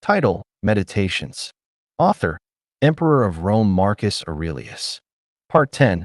Title: Meditations. Author: Emperor of Rome Marcus Aurelius. Part 10.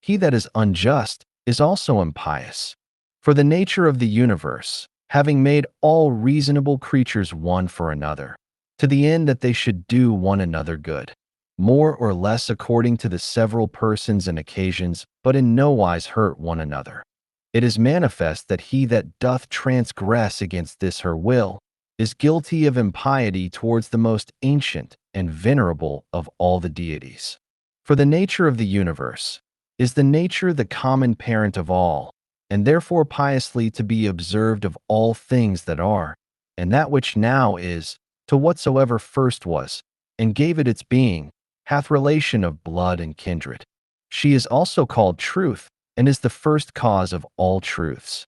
He that is unjust is also impious. For the nature of the universe, having made all reasonable creatures one for another, to the end that they should do one another good, more or less according to the several persons and occasions, but in no wise hurt one another. It is manifest that he that doth transgress against this her will is guilty of impiety towards the most ancient and venerable of all the deities. For the nature of the universe is the nature the common parent of all, and therefore piously to be observed of all things that are, and that which now is, to whatsoever first was, and gave it its being, hath relation of blood and kindred. She is also called truth, and is the first cause of all truths.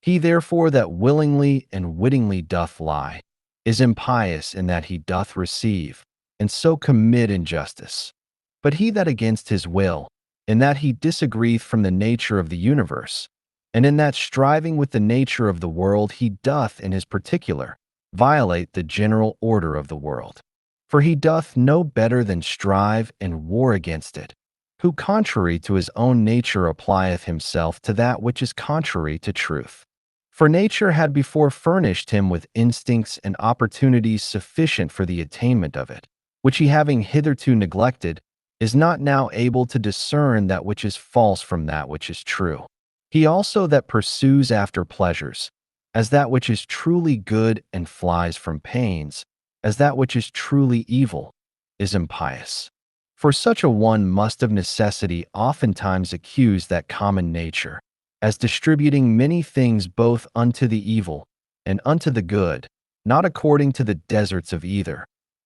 He therefore that willingly and wittingly doth lie is impious in that he doth receive, and so commit injustice. But he that against his will, in that he disagreeth from the nature of the universe, and in that striving with the nature of the world he doth in his particular violate the general order of the world. For he doth no better than strive and war against it, who contrary to his own nature applieth himself to that which is contrary to truth. For nature had before furnished him with instincts and opportunities sufficient for the attainment of it, which he having hitherto neglected, is not now able to discern that which is false from that which is true. He also that pursues after pleasures, as that which is truly good, and flies from pains, as that which is truly evil, is impious. For such a one must of necessity oftentimes accuse that common nature, as distributing many things both unto the evil and unto the good, not according to the deserts of either,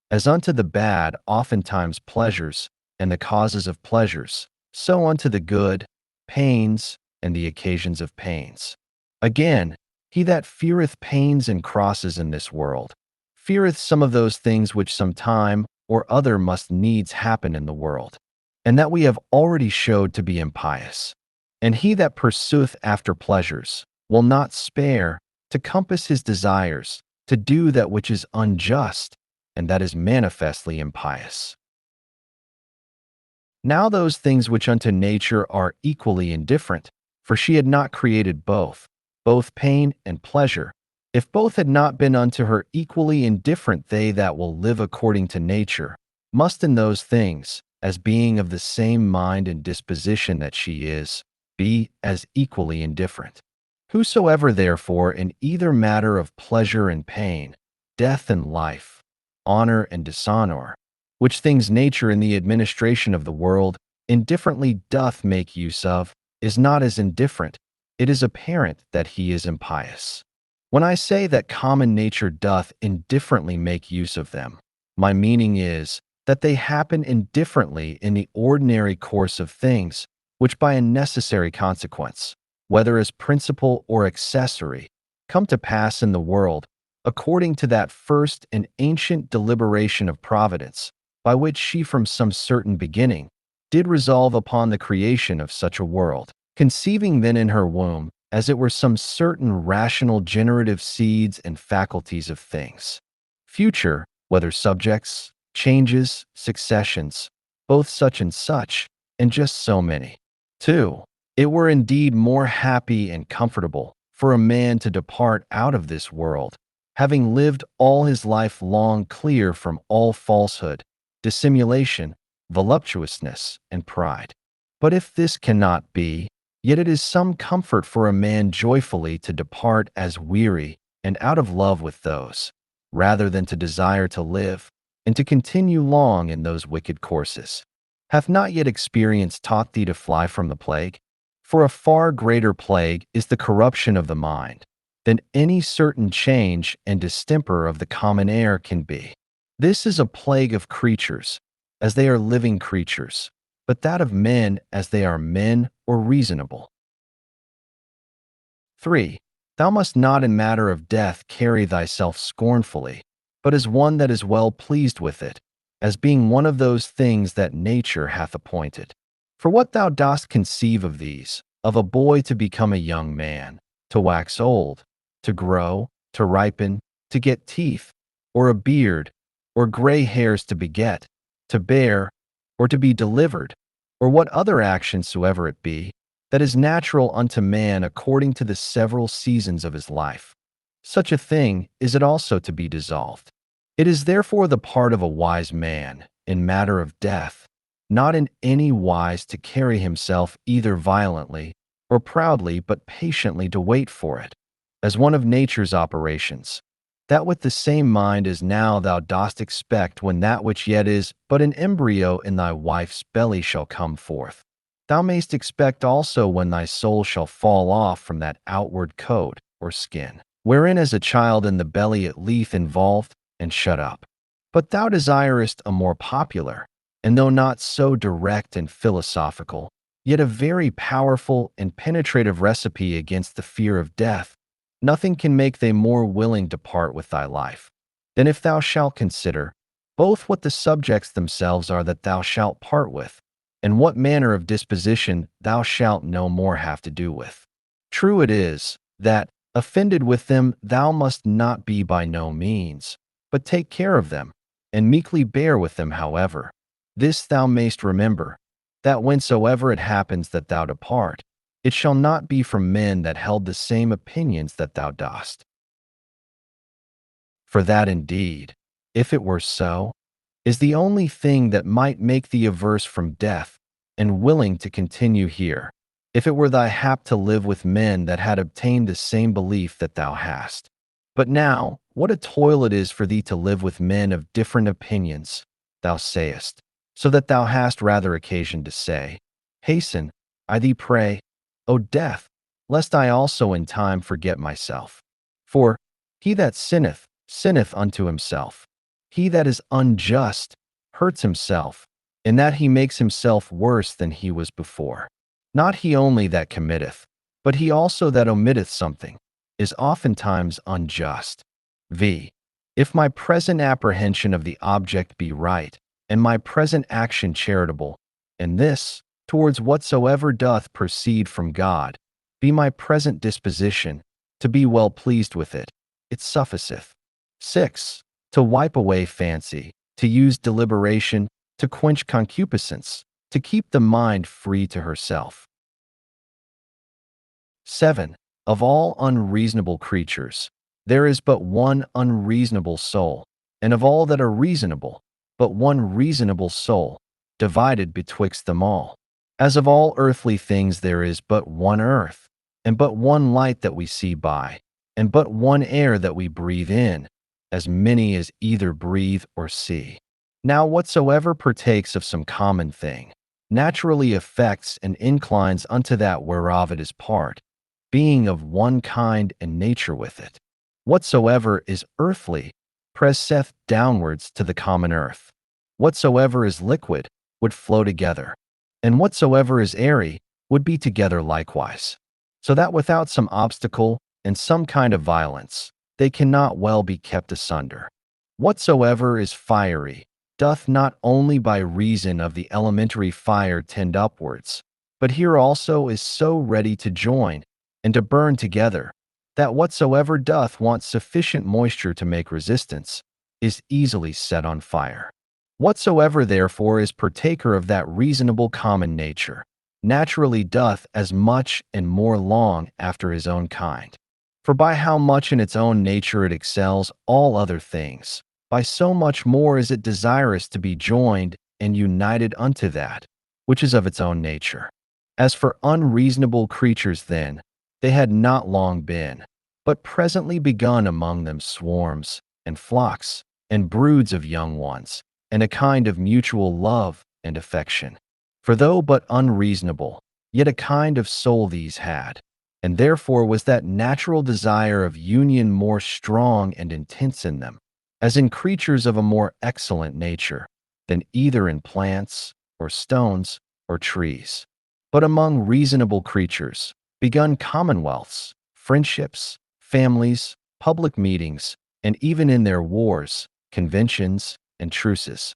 as unto the bad oftentimes pleasures, and the causes of pleasures, so unto the good pains, and the occasions of pains. Again, he that feareth pains and crosses in this world, feareth some of those things which some time or other must needs happen in the world, and that we have already showed to be impious. And he that pursueth after pleasures will not spare to compass his desires, to do that which is unjust, and that is manifestly impious. Now those things which unto nature are equally indifferent, for she had not created both pain and pleasure, if both had not been unto her equally indifferent, they that will live according to nature must in those things, as being of the same mind and disposition that she is, be as equally indifferent. Whosoever therefore in either matter of pleasure and pain, death and life, honor and dishonor, which things nature in the administration of the world indifferently doth make use of, is not as indifferent, it is apparent that he is impious. When I say that common nature doth indifferently make use of them, my meaning is that they happen indifferently in the ordinary course of things, which by a necessary consequence, whether as principal or accessory, come to pass in the world, according to that first and ancient deliberation of Providence, by which she from some certain beginning did resolve upon the creation of such a world, conceiving then in her womb, as it were some certain rational generative seeds and faculties of things, future, whether subjects, changes, successions, both such and just so many. 2. It were indeed more happy and comfortable for a man to depart out of this world, having lived all his life long clear from all falsehood, dissimulation, voluptuousness, and pride. But if this cannot be, yet it is some comfort for a man joyfully to depart as weary and out of love with those, rather than to desire to live, and to continue long in those wicked courses. Hath not yet experience taught thee to fly from the plague? For a far greater plague is the corruption of the mind than any certain change and distemper of the common air can be. This is a plague of creatures, as they are living creatures, but that of men as they are men or reasonable. 3. Thou must not in matter of death carry thyself scornfully, but as one that is well pleased with it, as being one of those things that nature hath appointed. For what thou dost conceive of these, of a boy to become a young man, to wax old, to grow, to ripen, to get teeth, or a beard, or gray hairs to beget, to bear, or to be delivered, or what other action soever it be, that is natural unto man according to the several seasons of his life. Such a thing is it also to be dissolved. It is therefore the part of a wise man, in matter of death, not in any wise to carry himself either violently or proudly, but patiently to wait for it, as one of nature's operations, that with the same mind as now thou dost expect when that which yet is but an embryo in thy wife's belly shall come forth, thou mayst expect also when thy soul shall fall off from that outward coat or skin, wherein as a child in the belly it lieth involved and shut up. But thou desirest a more popular, and though not so direct and philosophical, yet a very powerful and penetrative recipe against the fear of death. Nothing can make thee more willing to part with thy life, than if thou shalt consider both what the subjects themselves are that thou shalt part with, and what manner of disposition thou shalt no more have to do with. True it is, that, offended with them, thou must not be by no means, but take care of them, and meekly bear with them however. This thou mayst remember, that whensoever it happens that thou depart, it shall not be from men that held the same opinions that thou dost. For that indeed, if it were so, is the only thing that might make thee averse from death, and willing to continue here, if it were thy hap to live with men that had obtained the same belief that thou hast. But now, what a toil it is for thee to live with men of different opinions, thou sayest, so that thou hast rather occasion to say, Hasten, I thee pray, O death, lest I also in time forget myself. For he that sinneth, sinneth unto himself. He that is unjust hurts himself, in that he makes himself worse than he was before. Not he only that committeth, but he also that omitteth something, is oftentimes unjust. V. If my present apprehension of the object be right, and my present action charitable, and this, towards whatsoever doth proceed from God, be my present disposition, to be well pleased with it, it sufficeth. 6. To wipe away fancy, to use deliberation, to quench concupiscence, to keep the mind free to herself. 7. Of all unreasonable creatures, there is but one unreasonable soul, and of all that are reasonable, but one reasonable soul, divided betwixt them all. As of all earthly things there is but one earth, and but one light that we see by, and but one air that we breathe in, as many as either breathe or see. Now whatsoever partakes of some common thing, naturally affects and inclines unto that whereof it is part, being of one kind and nature with it. Whatsoever is earthly presseth downwards to the common earth. Whatsoever is liquid would flow together, and whatsoever is airy would be together likewise. So that without some obstacle and some kind of violence, they cannot well be kept asunder. Whatsoever is fiery doth not only by reason of the elementary fire tend upwards, but here also is so ready to join and to burn together, that whatsoever doth want sufficient moisture to make resistance, is easily set on fire. Whatsoever therefore is partaker of that reasonable common nature, naturally doth as much and more long after his own kind. For by how much in its own nature it excels all other things, by so much more is it desirous to be joined and united unto that, which is of its own nature. As for unreasonable creatures then, they had not long been, but presently begun among them swarms, and flocks, and broods of young ones, and a kind of mutual love and affection. For though but unreasonable, yet a kind of soul these had, and therefore was that natural desire of union more strong and intense in them, as in creatures of a more excellent nature, than either in plants, or stones, or trees. But among reasonable creatures, begun commonwealths, friendships, families, public meetings, and even in their wars, conventions, and truces.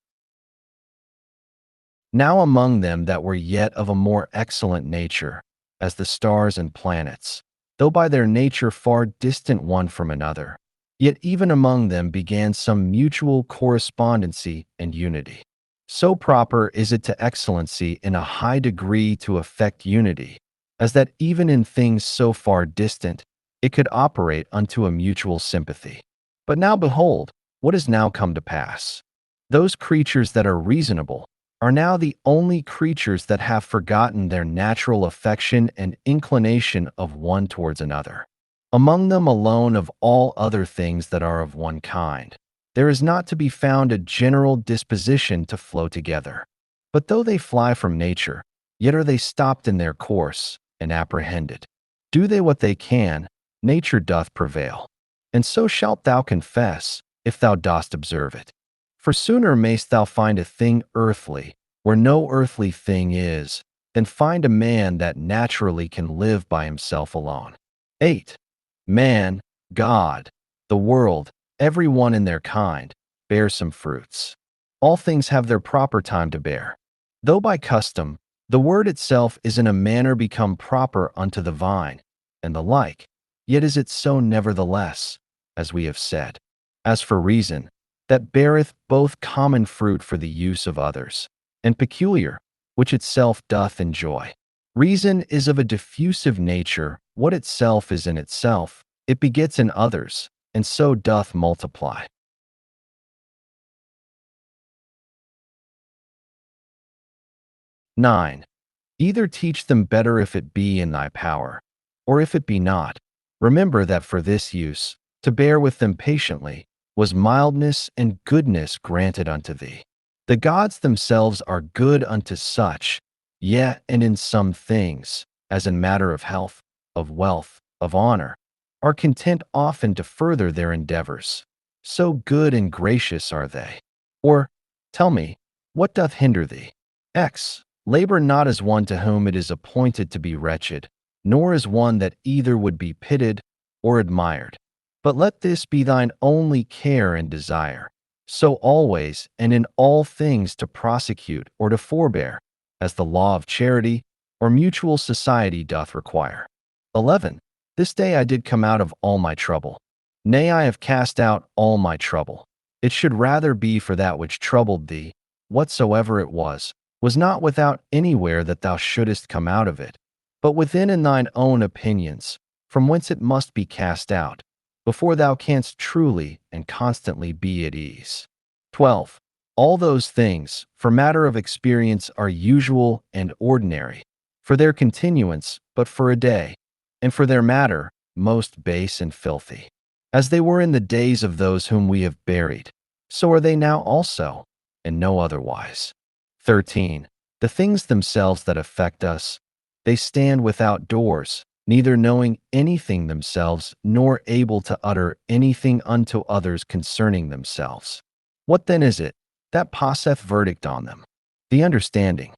Now among them that were yet of a more excellent nature, as the stars and planets, though by their nature far distant one from another, Yet even among them began some mutual correspondency and unity. So proper is it to excellency in a high degree to effect unity, as that even in things so far distant, it could operate unto a mutual sympathy. But now behold, what has now come to pass? Those creatures that are reasonable are now the only creatures that have forgotten their natural affection and inclination of one towards another. Among them alone of all other things that are of one kind, there is not to be found a general disposition to flow together. But though they fly from nature, yet are they stopped in their course and apprehended. Do they what they can, nature doth prevail. And so shalt thou confess, if thou dost observe it. For sooner mayst thou find a thing earthly, where no earthly thing is, than find a man that naturally can live by himself alone. 8. Man, God, the world, every one in their kind, bear some fruits. All things have their proper time to bear. Though by custom, the word itself is in a manner become proper unto the vine, and the like, yet is it so nevertheless, as we have said. As for reason, that beareth both common fruit for the use of others, and peculiar, which itself doth enjoy. Reason is of a diffusive nature, what itself is in itself, it begets in others, and so doth multiply. Nine. Either teach them better if it be in thy power, or if it be not, remember that for this use, to bear with them patiently, was mildness and goodness granted unto thee. The gods themselves are good unto such, yea, and in some things, as in matter of health, of wealth, of honor, are content often to further their endeavors. So good and gracious are they. Or, tell me, what doth hinder thee? X. Labor not as one to whom it is appointed to be wretched, nor as one that either would be pitied or admired. But let this be thine only care and desire, so always and in all things to prosecute or to forbear, as the law of charity or mutual society doth require. 11. This day I did come out of all my trouble. Nay, I have cast out all my trouble. It should rather be for that which troubled thee, whatsoever it was not without anywhere that thou shouldest come out of it, but within in thine own opinions, from whence it must be cast out, before thou canst truly and constantly be at ease. 12. All those things, for matter of experience, are usual and ordinary, for their continuance but for a day, and for their matter, most base and filthy. As they were in the days of those whom we have buried, so are they now also, and no otherwise. 13. The things themselves that affect us, they stand without doors, neither knowing anything themselves, nor able to utter anything unto others concerning themselves. What then is it that passeth verdict on them? The understanding.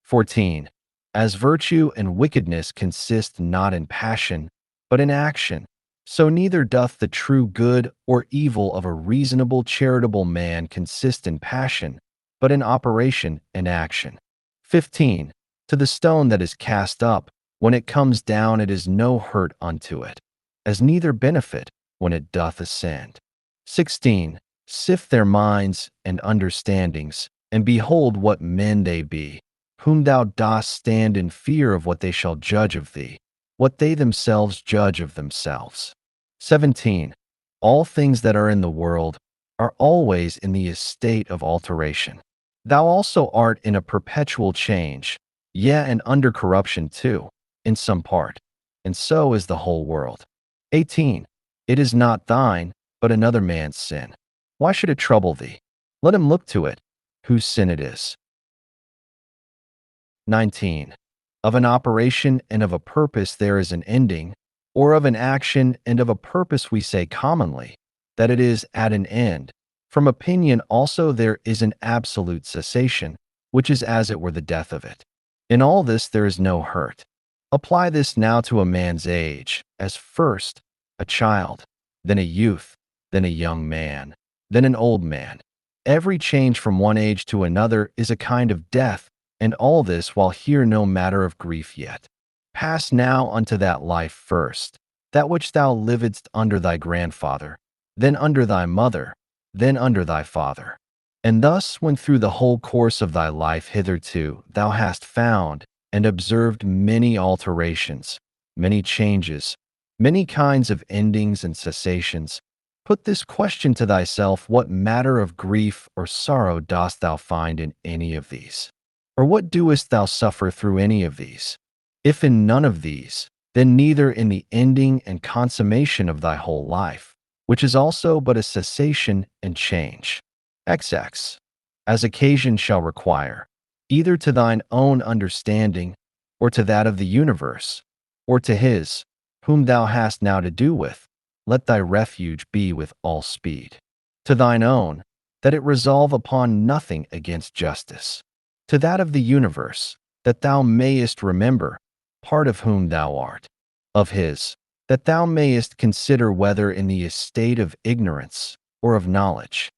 14. As virtue and wickedness consist not in passion, but in action, so neither doth the true good or evil of a reasonable charitable man consist in passion, but in operation and action. 15. To the stone that is cast up, when it comes down it is no hurt unto it, as neither benefit when it doth ascend. 16. Sift their minds and understandings, and behold what men they be, whom thou dost stand in fear of what they shall judge of thee, what they themselves judge of themselves. 17. All things that are in the world are always in the estate of alteration. Thou also art in a perpetual change, yea, and under corruption too, in some part, and so is the whole world. 18. It is not thine, but another man's sin. Why should it trouble thee? Let him look to it, whose sin it is. 19. Of an operation and of a purpose there is an ending, or of an action and of a purpose we say commonly, that it is at an end. From opinion also there is an absolute cessation, which is as it were the death of it. In all this there is no hurt. Apply this now to a man's age, as first a child, then a youth, then a young man, then an old man. Every change from one age to another is a kind of death, and all this while here no matter of grief yet. Pass now unto that life first, that which thou livedst under thy grandfather, then under thy mother, then under thy father. And thus, when through the whole course of thy life hitherto thou hast found and observed many alterations, many changes, many kinds of endings and cessations, put this question to thyself: what matter of grief or sorrow dost thou find in any of these? Or what doest thou suffer through any of these? If in none of these, then neither in the ending and consummation of thy whole life, which is also but a cessation and change. XX. As occasion shall require, either to thine own understanding, or to that of the universe, or to his, whom thou hast now to do with, let thy refuge be with all speed. To thine own, that it resolve upon nothing against justice. To that of the universe, that thou mayest remember, part of whom thou art. Of his, that thou mayest consider whether in the estate of ignorance or of knowledge.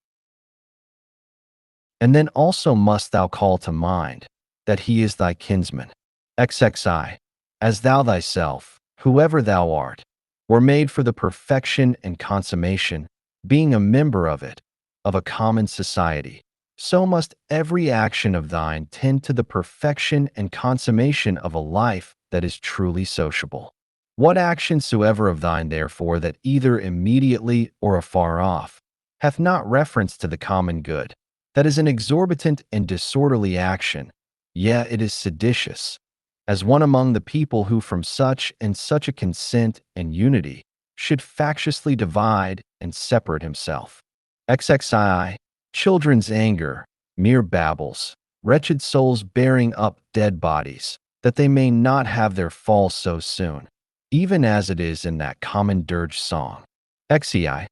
And then also must thou call to mind that he is thy kinsman. XXI. As thou thyself, whoever thou art, were made for the perfection and consummation, being a member of it, of a common society, so must every action of thine tend to the perfection and consummation of a life that is truly sociable. What action soever of thine, therefore, that either immediately or afar off hath not reference to the common good, that is an exorbitant and disorderly action, yea, it is seditious, as one among the people who from such and such a consent and unity should factiously divide and separate himself. XXII. Children's anger, mere babbles, wretched souls bearing up dead bodies, that they may not have their fall so soon, even as it is in that common dirge song. XEI.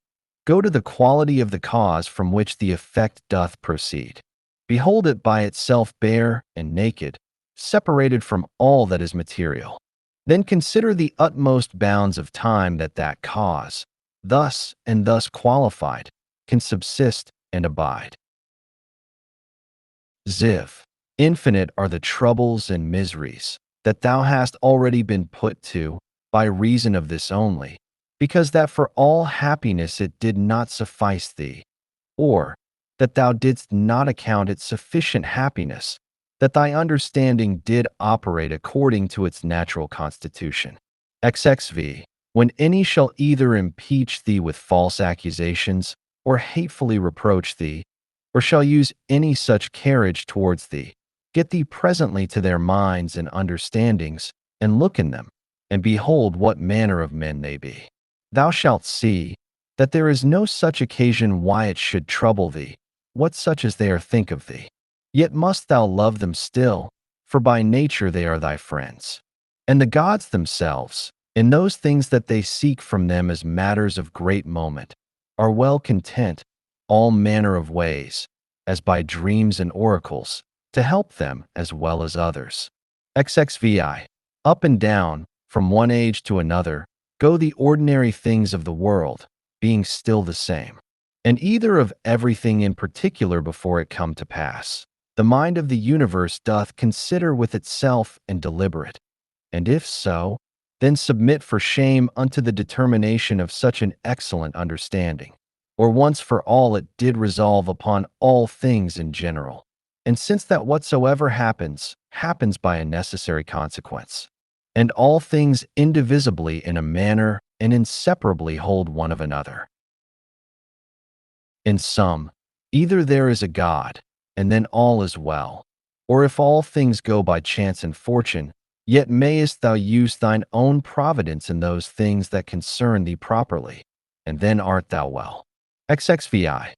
Go to the quality of the cause from which the effect doth proceed. Behold it by itself bare and naked, separated from all that is material. Then consider the utmost bounds of time that that cause, thus and thus qualified, can subsist and abide. Ziv. Infinite are the troubles and miseries that thou hast already been put to, by reason of this only, because that for all happiness it did not suffice thee, or that thou didst not account it sufficient happiness, that thy understanding did operate according to its natural constitution. XXV. When any shall either impeach thee with false accusations, or hatefully reproach thee, or shall use any such carriage towards thee, get thee presently to their minds and understandings, and look in them, and behold what manner of men they be. Thou shalt see that there is no such occasion why it should trouble thee, what such as they are think of thee. Yet must thou love them still, for by nature they are thy friends. And the gods themselves, in those things that they seek from them as matters of great moment, are well content, all manner of ways, as by dreams and oracles, to help them as well as others. XXVI. Up and down, from one age to another, go the ordinary things of the world, being still the same, and either of everything in particular before it come to pass. The mind of the universe doth consider with itself and deliberate, and if so, then submit for shame unto the determination of such an excellent understanding, or once for all it did resolve upon all things in general. And since that whatsoever happens, happens by a necessary consequence, and all things indivisibly in a manner and inseparably hold one of another. In sum, either there is a God, and then all is well, or if all things go by chance and fortune, yet mayest thou use thine own providence in those things that concern thee properly, and then art thou well. XXVI.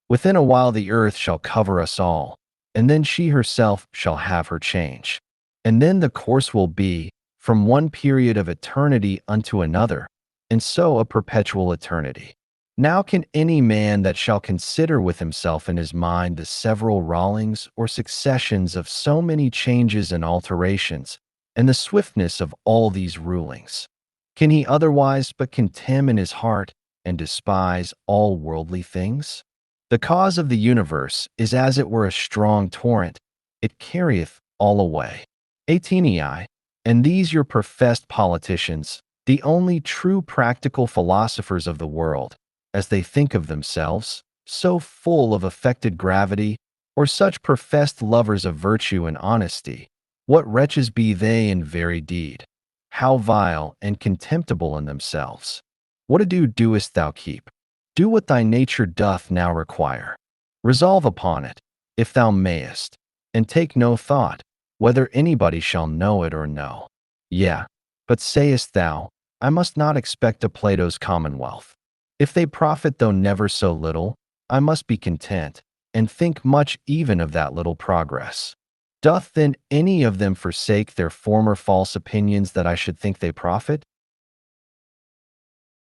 Within a while the earth shall cover us all, and then she herself shall have her change. And then the course will be, from one period of eternity unto another, and so a perpetual eternity. Now can any man that shall consider with himself in his mind the several rollings or successions of so many changes and alterations, and the swiftness of all these rulings, can he otherwise but contemn in his heart and despise all worldly things? The cause of the universe is as it were a strong torrent, it carrieth all away. 18ei. And these your professed politicians, The only true practical philosophers of the world, as they think of themselves, so full of affected gravity, or such professed lovers of virtue and honesty, what wretches be they in very deed! How vile and contemptible in themselves! What ado doest thou keep? Do what thy nature doth now require. Resolve upon it, if thou mayest, and take no thought, whether anybody shall know it or no. Yea, but sayest thou, I must not expect a Plato's commonwealth. If they profit though never so little, I must be content, and think much even of that little progress. Doth then any of them forsake their former false opinions that I should think they profit?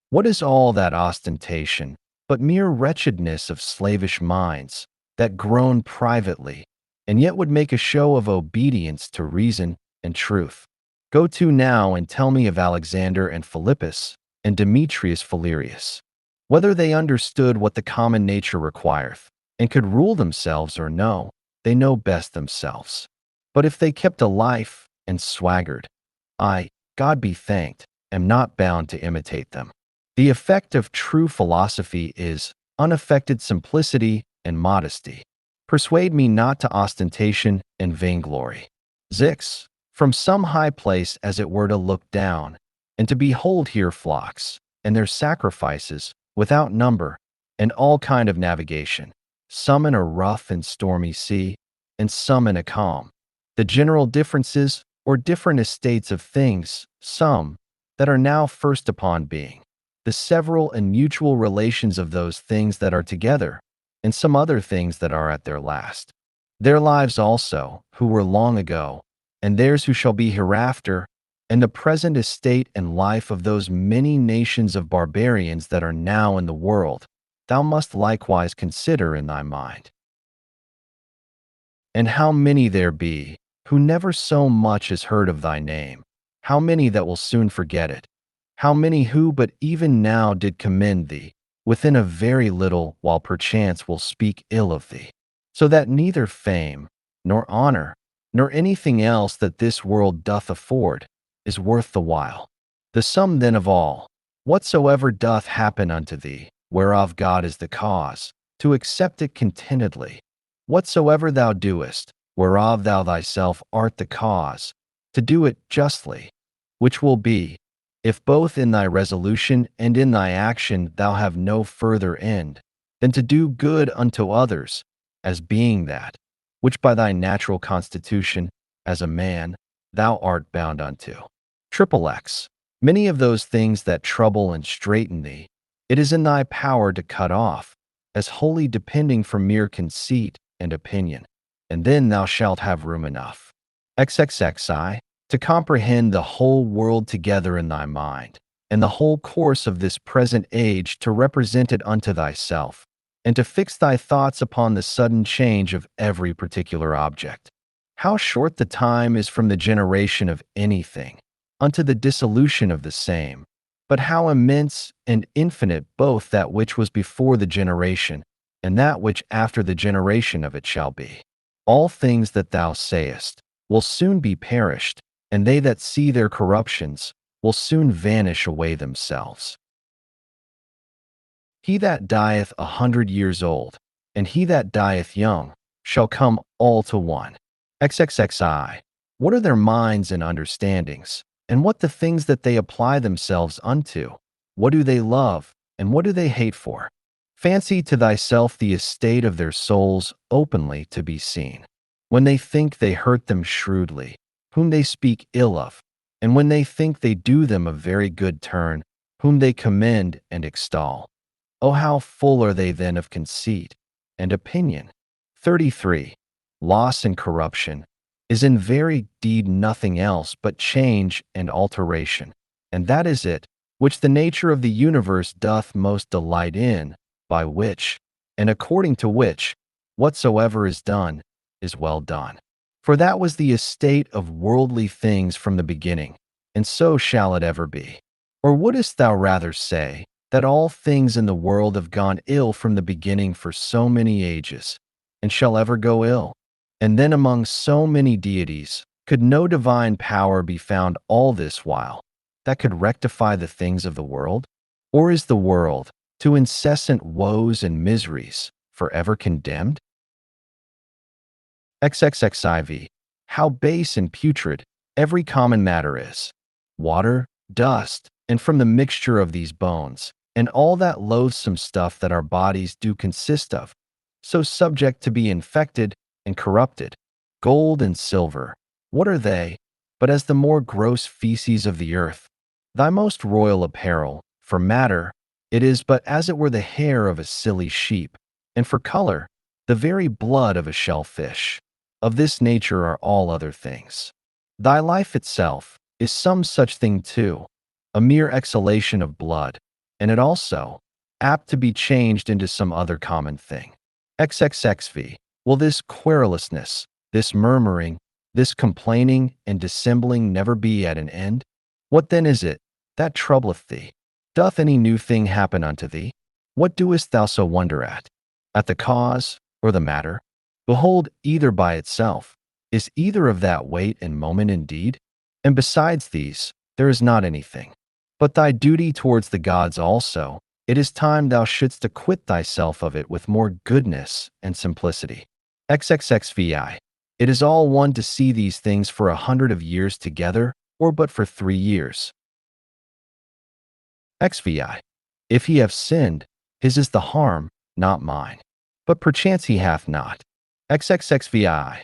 What is all that ostentation, but mere wretchedness of slavish minds, that groan privately, and yet would make a show of obedience to reason and truth? Go to now and tell me of Alexander and Philippus, and Demetrius Phalereus, whether they understood what the common nature requireth, and could rule themselves or no, they know best themselves. But if they kept a life and swaggered, I, God be thanked, am not bound to imitate them. The effect of true philosophy is unaffected simplicity and modesty. Persuade me not to ostentation and vainglory. 6. From some high place as it were to look down, and to behold here flocks, and their sacrifices, without number, and all kind of navigation, some in a rough and stormy sea, and some in a calm. The general differences, or different estates of things, some, that are now first upon being, the several and mutual relations of those things that are together, and some other things that are at their last. Their lives also, who were long ago, and theirs who shall be hereafter, and the present estate and life of those many nations of barbarians that are now in the world, thou must likewise consider in thy mind. And how many there be, who never so much as heard of thy name, how many that will soon forget it, how many who but even now did commend thee, within a very little while perchance will speak ill of thee, so that neither fame, nor honor, nor anything else that this world doth afford, is worth the while. The sum then of all, whatsoever doth happen unto thee, whereof God is the cause, to accept it contentedly. Whatsoever thou doest, whereof thou thyself art the cause, to do it justly, which will be, if both in thy resolution and in thy action thou have no further end, than to do good unto others, as being that, which by thy natural constitution, as a man, thou art bound unto. XXX. Many of those things that trouble and straiten thee, it is in thy power to cut off, as wholly depending from mere conceit and opinion, and then thou shalt have room enough. XXXI. To comprehend the whole world together in thy mind, and the whole course of this present age to represent it unto thyself, and to fix thy thoughts upon the sudden change of every particular object. How short the time is from the generation of anything, unto the dissolution of the same, but how immense and infinite both that which was before the generation, and that which after the generation of it shall be. All things that thou sayest will soon be perished, and they that see their corruptions will soon vanish away themselves. He that dieth 100 years old, and he that dieth young, shall come all to one. XXXI. What are their minds and understandings, and what the things that they apply themselves unto? What do they love, and what do they hate for? Fancy to thyself the estate of their souls openly to be seen, when they think they hurt them shrewdly, whom they speak ill of, and when they think they do them a very good turn, whom they commend and extol. Oh, how full are they then of conceit and opinion! 33. Loss and corruption is in very deed nothing else but change and alteration, and that is it, which the nature of the universe doth most delight in, by which, and according to which, whatsoever is done, is well done. For that was the estate of worldly things from the beginning, and so shall it ever be. Or wouldest thou rather say that all things in the world have gone ill from the beginning for so many ages, and shall ever go ill? And then among so many deities, could no divine power be found all this while? that could rectify the things of the world? Or is the world, to incessant woes and miseries, forever condemned? XXXIV. How base and putrid every common matter is. Water, dust, and from the mixture of these bones, and all that loathsome stuff that our bodies do consist of, so subject to be infected and corrupted. Gold and silver, what are they, but as the more gross feces of the earth? Thy most royal apparel, for matter, it is but as it were the hair of a silly sheep, and for color, the very blood of a shellfish. Of this nature are all other things. Thy life itself is some such thing too, a mere exhalation of blood, and it also apt to be changed into some other common thing. XXXV. Will this querulousness, this murmuring, this complaining and dissembling never be at an end? What then is it that troubleth thee? Doth any new thing happen unto thee? What doest thou so wonder at? At the cause or the matter? Behold, either by itself is either of that weight and moment indeed? And besides these, there is not anything. But thy duty towards the gods also, it is time thou shouldst acquit thyself of it with more goodness and simplicity. XXXVI. It is all one to see these things for 100 of years together, or but for 3 years. XVI. If he have sinned, his is the harm, not mine. But perchance he hath not. XXXVI.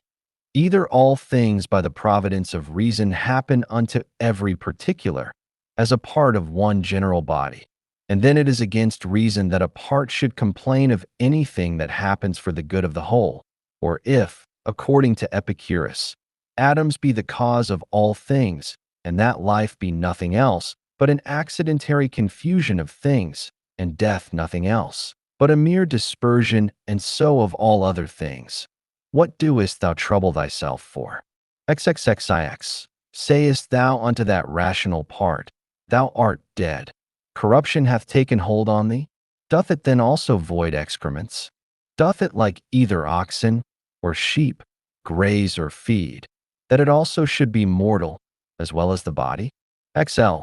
Either all things by the providence of reason happen unto every particular, as a part of one general body, and then it is against reason that a part should complain of anything that happens for the good of the whole, or if, according to Epicurus, atoms be the cause of all things, and that life be nothing else but an accidentary confusion of things, and death nothing else but a mere dispersion, and so of all other things. What doest thou trouble thyself for? XXXIX. Sayest thou unto that rational part, thou art dead. Corruption hath taken hold on thee? Doth it then also void excrements? Doth it, like either oxen or sheep, graze or feed, that it also should be mortal, as well as the body? XL.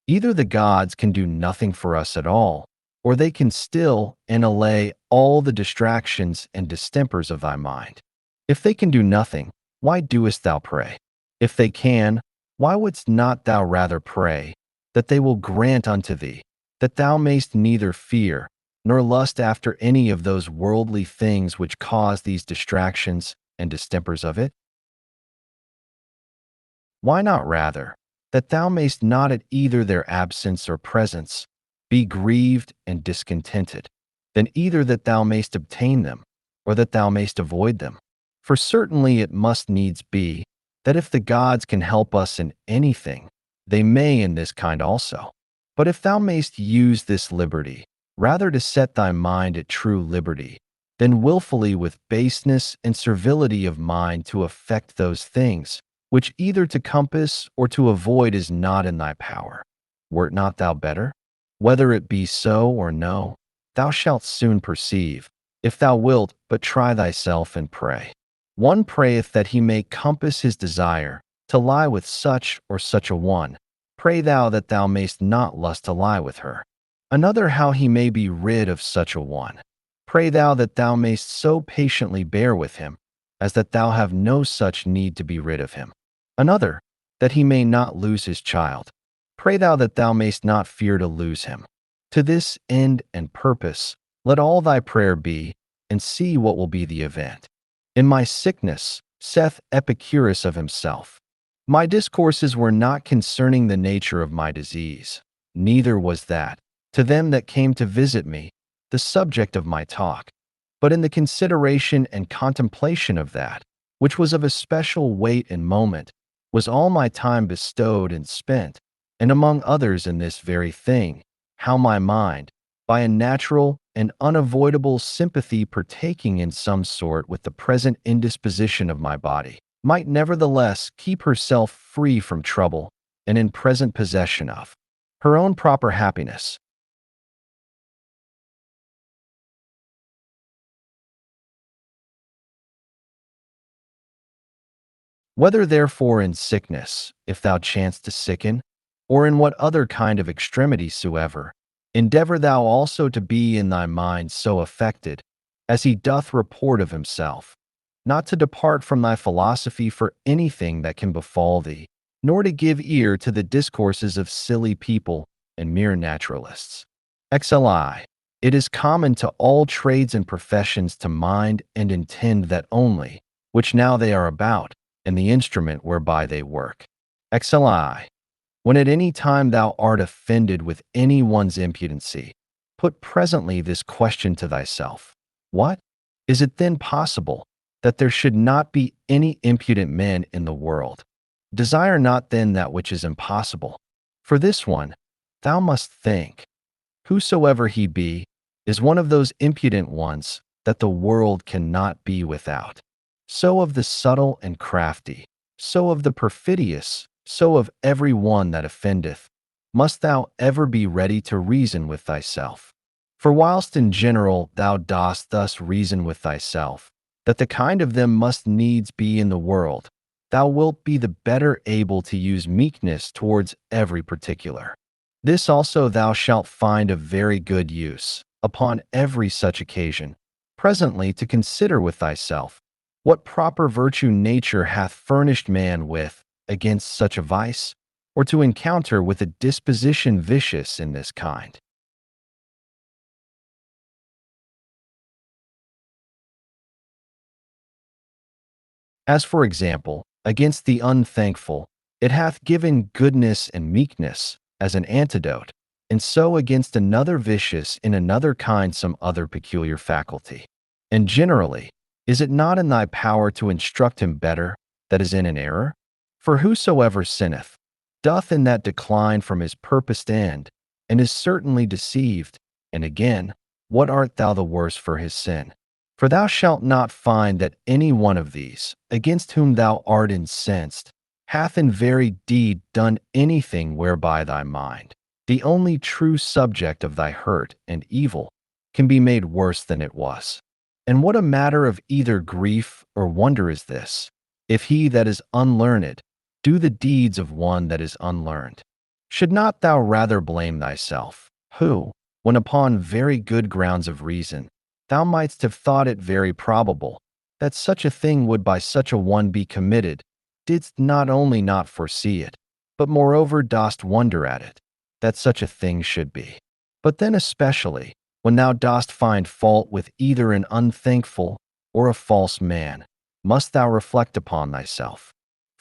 Either the gods can do nothing for us at all, or they can still and allay all the distractions and distempers of thy mind. If they can do nothing, why doest thou pray? If they can, why wouldst not thou rather pray that they will grant unto thee, that thou mayst neither fear nor lust after any of those worldly things which cause these distractions and distempers of it? Why not rather that thou mayst not at either their absence or presence be grieved and discontented, than either that thou mayst obtain them, or that thou mayst avoid them? For certainly it must needs be, that if the gods can help us in anything, they may in this kind also. But if thou mayst use this liberty, rather to set thy mind at true liberty, than wilfully with baseness and servility of mind to affect those things, which either to compass or to avoid is not in thy power, wert not thou better? Whether it be so or no, thou shalt soon perceive, if thou wilt but try thyself and pray. One prayeth that he may compass his desire to lie with such or such a one. Pray thou that thou mayst not lust to lie with her. Another how he may be rid of such a one. Pray thou that thou mayst so patiently bear with him, as that thou have no such need to be rid of him. Another, that he may not lose his child. Pray thou that thou mayst not fear to lose him. To this end and purpose, let all thy prayer be, and see what will be the event. In my sickness, saith Epicurus of himself, my discourses were not concerning the nature of my disease, neither was that, to them that came to visit me, the subject of my talk, but in the consideration and contemplation of that, which was of especial weight and moment, was all my time bestowed and spent, and among others in this very thing, how my mind, by a natural and unavoidable sympathy partaking in some sort with the present indisposition of my body, might nevertheless keep herself free from trouble and in present possession of her own proper happiness. Whether therefore in sickness, if thou chance to sicken, or in what other kind of extremity soever, endeavor thou also to be in thy mind so affected, as he doth report of himself, not to depart from thy philosophy for anything that can befall thee, nor to give ear to the discourses of silly people and mere naturalists. XLI. It is common to all trades and professions to mind and intend that only, which now they are about, and the instrument whereby they work. XLI. When at any time thou art offended with any one's impudency, put presently this question to thyself: What? Is it then possible that there should not be any impudent men in the world? Desire not then that which is impossible. For this one, thou must think, whosoever he be, is one of those impudent ones that the world cannot be without. So of the subtle and crafty, so of the perfidious, so of every one that offendeth, must thou ever be ready to reason with thyself. For whilst in general thou dost thus reason with thyself, that the kind of them must needs be in the world, thou wilt be the better able to use meekness towards every particular. This also thou shalt find of very good use, upon every such occasion, presently to consider with thyself, what proper virtue nature hath furnished man with against such a vice, or to encounter with a disposition vicious in this kind. As for example, against the unthankful, it hath given goodness and meekness as an antidote, and so against another vicious in another kind some other peculiar faculty. And generally, is it not in thy power to instruct him better that is in an error? For whosoever sinneth, doth in that decline from his purposed end, and is certainly deceived. And again, what art thou the worse for his sin? For thou shalt not find that any one of these, against whom thou art incensed, hath in very deed done anything whereby thy mind, the only true subject of thy hurt and evil, can be made worse than it was. And what a matter of either grief or wonder is this, if he that is unlearned do the deeds of one that is unlearned? Should not thou rather blame thyself, who, when upon very good grounds of reason, thou mightst have thought it very probable that such a thing would by such a one be committed, didst not only not foresee it, but moreover dost wonder at it, that such a thing should be. But then especially, when thou dost find fault with either an unthankful or a false man, must thou reflect upon thyself.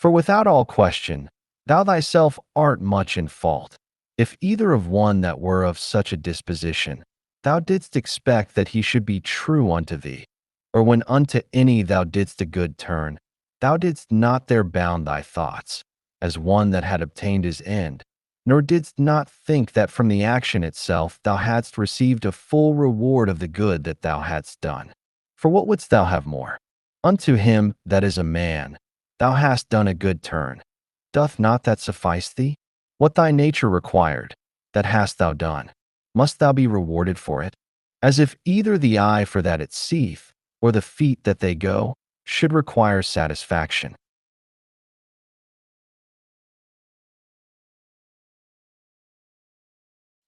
For without all question, thou thyself art much in fault, if either of one that were of such a disposition, thou didst expect that he should be true unto thee, or when unto any thou didst a good turn, thou didst not there bound thy thoughts, as one that had obtained his end, nor didst not think that from the action itself thou hadst received a full reward of the good that thou hadst done. For what wouldst thou have more? Unto him that is a man, thou hast done a good turn. Doth not that suffice thee? What thy nature required, that hast thou done. Must thou be rewarded for it? As if either the eye for that it seeth, or the feet that they go, should require satisfaction.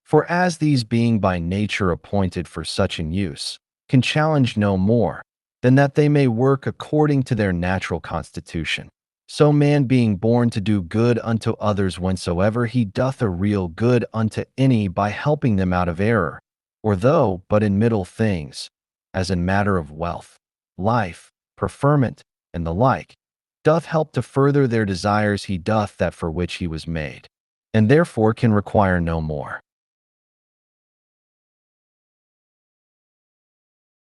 For as these being by nature appointed for such an use, can challenge no more, than that they may work according to their natural constitution, so man being born to do good unto others whensoever he doth a real good unto any by helping them out of error, or though but in middle things, as in matter of wealth, life, preferment, and the like, doth help to further their desires, he doth that for which he was made, and therefore can require no more.